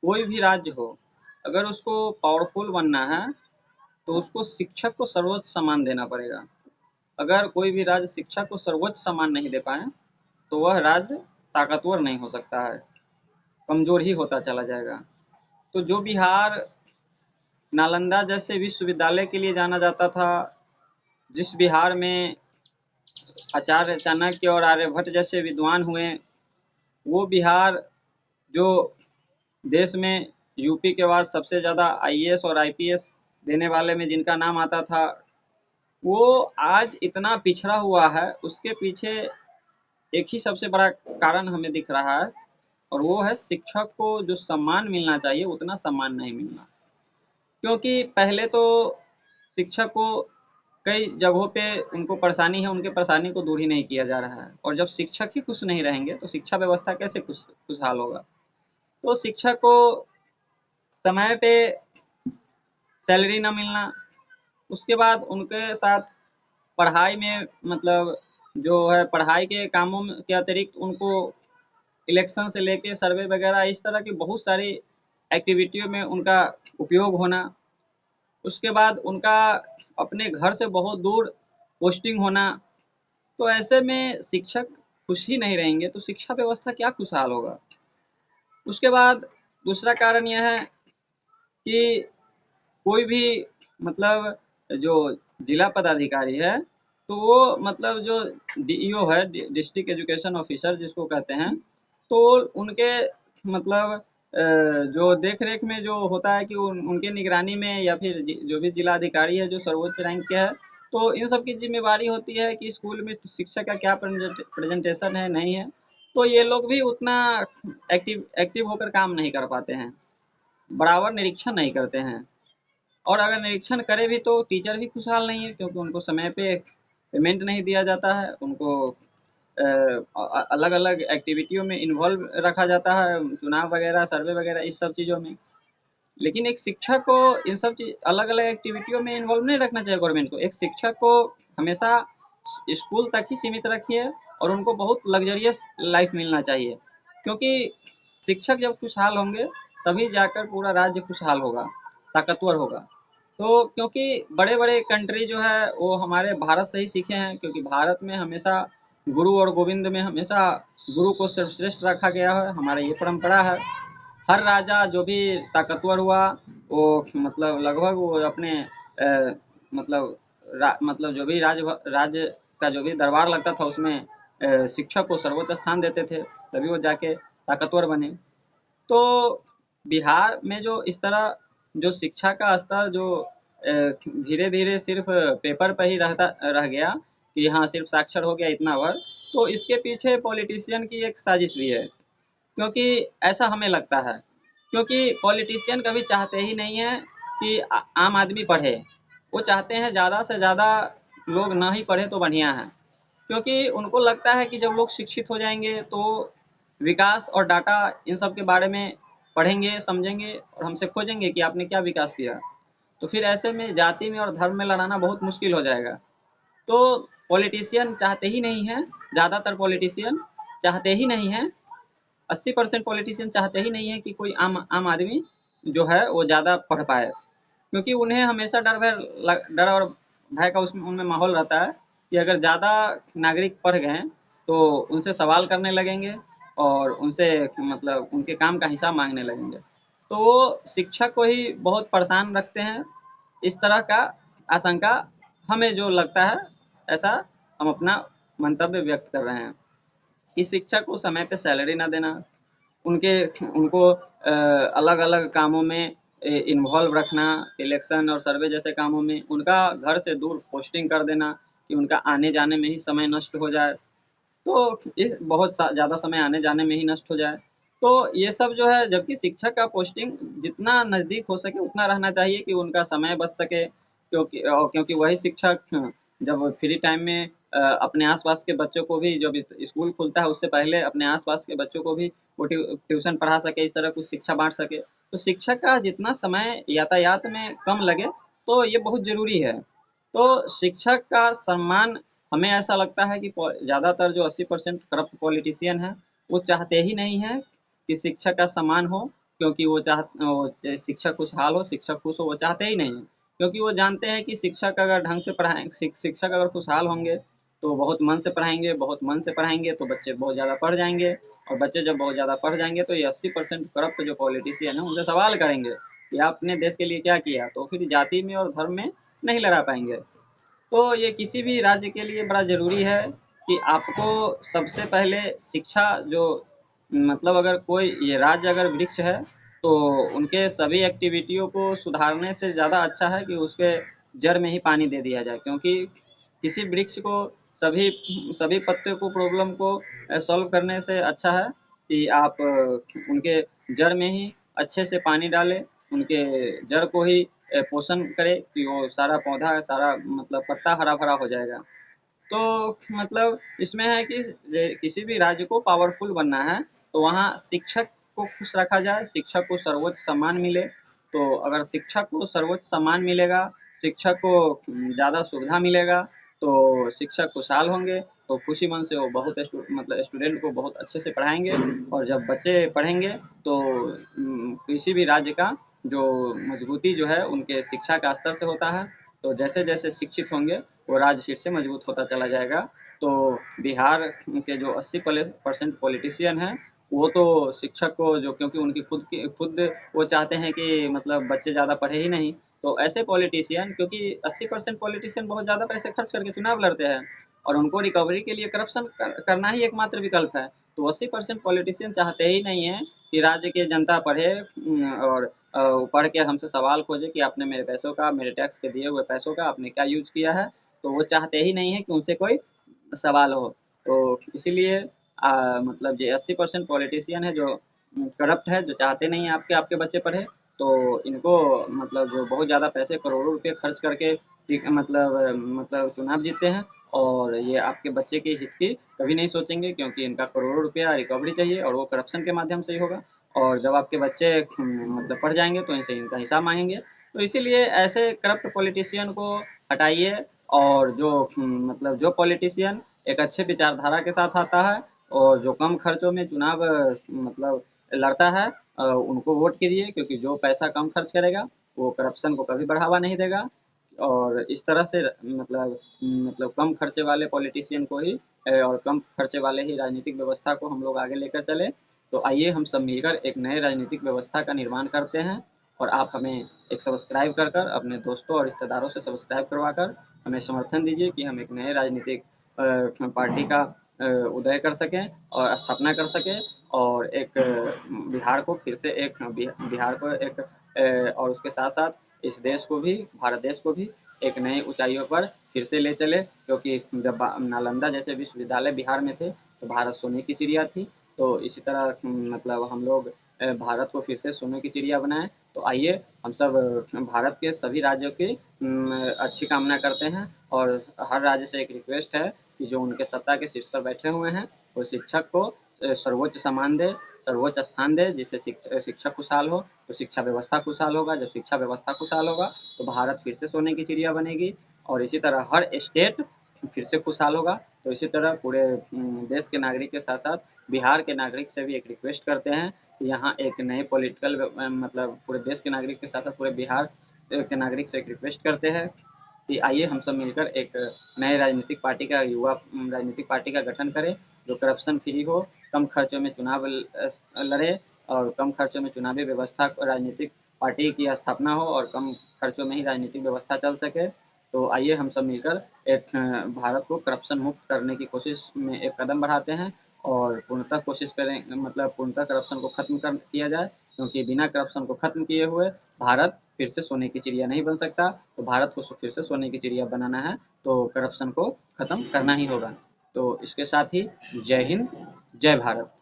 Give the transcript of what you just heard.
कोई भी राज्य हो, अगर उसको पावरफुल बनना है तो उसको शिक्षक को सर्वोच्च सम्मान देना पड़ेगा। अगर कोई भी राज्य शिक्षा को सर्वोच्च सम्मान नहीं दे पाए तो वह राज्य ताकतवर नहीं हो सकता है, कमजोर ही होता चला जाएगा। तो जो बिहार नालंदा जैसे विश्वविद्यालय के लिए जाना जाता था, जिस बिहार में आचार्य चाणक्य और आर्यभट्ट जैसे विद्वान हुए, वो बिहार जो देश में यूपी के बाद सबसे ज़्यादा आईएएस और आईपीएस देने वाले में जिनका नाम आता था, वो आज इतना पिछड़ा हुआ है। उसके पीछे एक ही सबसे बड़ा कारण हमें दिख रहा है, और वो है शिक्षक को जो सम्मान मिलना चाहिए उतना सम्मान नहीं मिलना। क्योंकि पहले तो शिक्षक को कई जगहों पे उनको परेशानी है, उनके परेशानी को दूर ही नहीं किया जा रहा है। और जब शिक्षक ही खुश नहीं रहेंगे तो शिक्षा व्यवस्था कैसे खुशहाल होगा। तो शिक्षक को समय पे सैलरी न मिलना, उसके बाद उनके साथ पढ़ाई में मतलब जो है पढ़ाई के कामों में के अतिरिक्त उनको इलेक्शन से लेके सर्वे वगैरह इस तरह की बहुत सारी एक्टिविटियों में उनका उपयोग होना, उसके बाद उनका अपने घर से बहुत दूर पोस्टिंग होना। तो ऐसे में शिक्षक खुश ही नहीं रहेंगे तो शिक्षा व्यवस्था क्या खुशहाल होगा। उसके बाद दूसरा कारण यह है कि कोई भी मतलब जो जिला पदाधिकारी है, तो वो मतलब जो डीईओ है, डिस्ट्रिक्ट एजुकेशन ऑफिसर जिसको कहते हैं, तो उनके मतलब जो देख रेख में जो होता है कि उनके निगरानी में या फिर जो भी जिला अधिकारी है जो सर्वोच्च रैंक के है, तो इन सब की जिम्मेवारी होती है कि स्कूल में शिक्षा का क्या प्रेजेंटेशन है नहीं है। तो ये लोग भी उतना एक्टिव होकर काम नहीं कर पाते हैं, बराबर निरीक्षण नहीं करते हैं। और अगर निरीक्षण करे भी तो टीचर भी खुशहाल नहीं है, क्योंकि उनको समय पे पेमेंट नहीं दिया जाता है, उनको अलग अलग एक्टिविटियों में इन्वॉल्व रखा जाता है, चुनाव वगैरह सर्वे वगैरह इस सब चीज़ों में। लेकिन एक शिक्षक को इन सब चीज अलग अलग एक्टिविटियों में इन्वॉल्व नहीं रखना चाहिए गवर्नमेंट को। एक शिक्षक को हमेशा स्कूल तक ही सीमित रखिए और उनको बहुत लग्जरियस लाइफ मिलना चाहिए, क्योंकि शिक्षक जब खुशहाल होंगे तभी जाकर पूरा राज्य खुशहाल होगा, ताकतवर होगा। तो क्योंकि बड़े बड़े कंट्री जो है वो हमारे भारत से ही सीखे हैं, क्योंकि भारत में हमेशा गुरु और गोविंद में हमेशा गुरु को सर्वश्रेष्ठ रखा गया है, हमारे ये परंपरा है। हर राजा जो भी ताकतवर हुआ वो मतलब लगभग वो अपने मतलब मतलब जो भी राज्य का जो भी दरबार लगता था उसमें शिक्षक को सर्वोच्च स्थान देते थे, तभी वो जाके ताकतवर बने। तो बिहार में जो इस तरह जो शिक्षा का स्तर जो धीरे धीरे सिर्फ पेपर पर ही रह गया कि हाँ सिर्फ साक्षर हो गया इतना भर, तो इसके पीछे पॉलिटिशियन की एक साजिश भी है। क्योंकि ऐसा हमें लगता है, क्योंकि पॉलिटिशियन कभी चाहते ही नहीं है कि आम आदमी पढ़े। वो चाहते हैं ज़्यादा से ज़्यादा लोग ना ही पढ़े तो बढ़िया है, क्योंकि उनको लगता है कि जब लोग शिक्षित हो जाएंगे तो विकास और डाटा इन सब के बारे में पढ़ेंगे समझेंगे और हमसे खोजेंगे कि आपने क्या विकास किया। तो फिर ऐसे में जाति में और धर्म में लड़ाना बहुत मुश्किल हो जाएगा। तो पॉलिटिशियन चाहते ही नहीं हैं, ज़्यादातर पॉलिटिशियन चाहते ही नहीं हैं, 80% पॉलिटिशियन चाहते ही नहीं है कि कोई आम आदमी जो है वो ज़्यादा पढ़ पाए, क्योंकि उन्हें हमेशा डर और भय का उसमें उनमें माहौल रहता है कि अगर ज़्यादा नागरिक पढ़ गए तो उनसे सवाल करने लगेंगे और उनसे मतलब उनके काम का हिसाब मांगने लगेंगे। तो वो शिक्षक को ही बहुत परेशान रखते हैं। इस तरह का आशंका हमें जो लगता है, ऐसा हम अपना मंतव्य व्यक्त कर रहे हैं कि शिक्षक को समय पे सैलरी ना देना, उनके उनको अलग अलग कामों में इन्वॉल्व रखना, इलेक्शन और सर्वे जैसे कामों में, उनका घर से दूर पोस्टिंग कर देना कि उनका आने जाने में ही समय नष्ट हो जाए, तो इस बहुत ज़्यादा समय आने जाने में ही नष्ट हो जाए। तो ये सब जो है, जबकि शिक्षक का पोस्टिंग जितना नज़दीक हो सके उतना रहना चाहिए कि उनका समय बच सके, क्योंकि वही शिक्षक जब फ्री टाइम में अपने आसपास के बच्चों को भी, जब स्कूल खुलता है उससे पहले अपने आसपास के बच्चों को भी वो ट्यूशन पढ़ा सके, इस तरह कुछ शिक्षा बांट सके। तो शिक्षक का जितना समय यातायात में कम लगे तो ये बहुत ज़रूरी है। तो शिक्षक का सम्मान, हमें ऐसा लगता है कि ज़्यादातर जो 80% करप्ट पॉलिटिशियन हैं वो चाहते ही नहीं हैं कि शिक्षक का सम्मान हो, क्योंकि वो शिक्षक खुशहाल हो, शिक्षक खुश हो, वो चाहते ही नहीं हैं। क्योंकि वो जानते हैं कि शिक्षक अगर ढंग से पढ़ाएँ शिक्षक अगर खुशहाल होंगे, तो बहुत मन से पढ़ाएँगे, बहुत मन से पढ़ाएँगे तो बच्चे बहुत ज़्यादा पढ़ जाएँगे, और बच्चे जब बहुत ज़्यादा पढ़ जाएँगे तो ये 80% करप्ट जो पॉलिटिशियन हैं, उनसे सवाल करेंगे कि आपने देश के लिए क्या किया? तो फिर जाति में और धर्म में नहीं लड़ा पाएँगे। तो ये किसी भी राज्य के लिए बड़ा ज़रूरी है कि आपको सबसे पहले शिक्षा जो मतलब अगर कोई ये राज्य अगर वृक्ष है, तो उनके सभी एक्टिविटियों को सुधारने से ज़्यादा अच्छा है कि उसके जड़ में ही पानी दे दिया जाए। क्योंकि किसी वृक्ष को सभी सभी पत्ते को प्रॉब्लम को सॉल्व करने से अच्छा है कि आप उनके जड़ में ही अच्छे से पानी डालें, उनके जड़ को ही पोषण करे कि वो सारा पौधा सारा मतलब पत्ता हरा भरा हो जाएगा। तो मतलब इसमें है कि किसी भी राज्य को पावरफुल बनना है तो वहाँ शिक्षक को खुश रखा जाए, शिक्षक को सर्वोच्च सम्मान मिले। तो अगर शिक्षक को सर्वोच्च सम्मान मिलेगा, शिक्षक को ज़्यादा सुविधा मिलेगा, तो शिक्षक खुशहाल होंगे, तो खुशी मन से वो बहुत मतलब स्टूडेंट को बहुत अच्छे से पढ़ाएंगे। और जब बच्चे पढ़ेंगे तो किसी भी राज्य का जो मजबूती जो है उनके शिक्षा का स्तर से होता है। तो जैसे-जैसे शिक्षित होंगे वो राज्य फिर से मजबूत होता चला जाएगा। तो बिहार के जो 80% पॉलिटिशियन हैं, वो तो शिक्षक को जो क्योंकि उनकी खुद वो चाहते हैं कि मतलब बच्चे ज़्यादा पढ़े ही नहीं। तो ऐसे पॉलिटिशियन क्योंकि 80% पॉलिटिशियन बहुत ज़्यादा पैसे खर्च करके चुनाव लड़ते हैं और उनको रिकवरी के लिए करप्शन करना ही एकमात्र विकल्प है। तो 80% पॉलिटिशियन चाहते ही नहीं हैं कि राज्य की जनता पढ़े और पढ़ के हमसे सवाल खोजे कि आपने मेरे पैसों का, मेरे टैक्स के दिए हुए पैसों का आपने क्या यूज़ किया है? तो वो चाहते ही नहीं है कि उनसे कोई सवाल हो। तो इसीलिए मतलब ये 80% पॉलिटिशियन है जो करप्ट है, जो चाहते नहीं हैं आपके आपके बच्चे पढ़े। तो इनको मतलब जो बहुत ज़्यादा पैसे करोड़ों रुपए खर्च करके मतलब चुनाव जीतते हैं और ये आपके बच्चे के हित की कभी नहीं सोचेंगे क्योंकि इनका करोड़ों रुपया रिकवरी चाहिए और वो करप्शन के माध्यम से ही होगा। और जब आपके बच्चे मतलब पढ़ जाएँगे तो इनसे इनका हिसाब माँगेंगे। तो इसीलिए ऐसे करप्ट पॉलिटिशियन को हटाइए और जो मतलब जो पॉलिटिशियन एक अच्छे विचारधारा के साथ आता है और जो कम खर्चों में चुनाव मतलब लड़ता है उनको वोट कीजिए क्योंकि जो पैसा कम खर्च करेगा वो करप्शन को कभी बढ़ावा नहीं देगा। और इस तरह से मतलब कम खर्चे वाले पॉलिटिशियन को ही और कम खर्चे वाले ही राजनीतिक व्यवस्था को हम लोग आगे लेकर चले। तो आइए हम सब मिलकर एक नए राजनीतिक व्यवस्था का निर्माण करते हैं और आप हमें एक सब्सक्राइब कर कर अपने दोस्तों और रिश्तेदारों से सब्सक्राइब करवा कर हमें समर्थन दीजिए कि हम एक नए राजनीतिक पार्टी का उदय कर सकें और स्थापना कर सकें और एक बिहार को फिर से एक बिहार को एक और उसके साथ साथ इस देश को भी भारत देश को भी एक नई ऊंचाइयों पर फिर से ले चले क्योंकि जब नालंदा जैसे विश्वविद्यालय बिहार में थे तो भारत सोने की चिड़िया थी। तो इसी तरह मतलब हम लोग भारत को फिर से सोने की चिड़िया बनाएं। तो आइए हम सब भारत के सभी राज्यों की अच्छी कामना करते हैं और हर राज्य से एक रिक्वेस्ट है कि जो उनके सत्ता के शीर्ष पर बैठे हुए हैं वो शिक्षक को सर्वोच्च सम्मान दे, सर्वोच्च स्थान दे जिससे शिक्षक खुशहाल हो तो शिक्षा व्यवस्था खुशहाल होगा। जब शिक्षा व्यवस्था खुशहाल होगा तो भारत फिर से सोने की चिड़िया बनेगी और इसी तरह हर स्टेट फिर से खुशहाल होगा। तो इसी तरह पूरे देश के नागरिक के साथ साथ बिहार के नागरिक से भी एक रिक्वेस्ट करते हैं कि यहाँ एक नए पॉलिटिकल मतलब पूरे देश के नागरिक के साथ साथ पूरे बिहार के नागरिक से एक रिक्वेस्ट करते हैं कि आइए हम सब मिलकर एक नए राजनीतिक पार्टी का युवा राजनीतिक पार्टी का गठन करें जो करप्शन फ्री हो, कम खर्चों में चुनाव लड़े और कम खर्चों में चुनावी व्यवस्था राजनीतिक पार्टी की स्थापना हो और कम खर्चों में ही राजनीतिक व्यवस्था चल सके। तो आइए हम सब मिलकर एक भारत को करप्शन मुक्त करने की कोशिश में एक कदम बढ़ाते हैं और पूर्णतः कोशिश करें मतलब पूर्णतः करप्शन को खत्म कर किया जाए क्योंकि बिना करप्शन को खत्म किए हुए भारत फिर से सोने की चिड़िया नहीं बन सकता। तो भारत को फिर से सोने की चिड़िया बनाना है तो करप्शन को खत्म करना ही होगा। तो इसके साथ ही जय हिंद, जय भारत।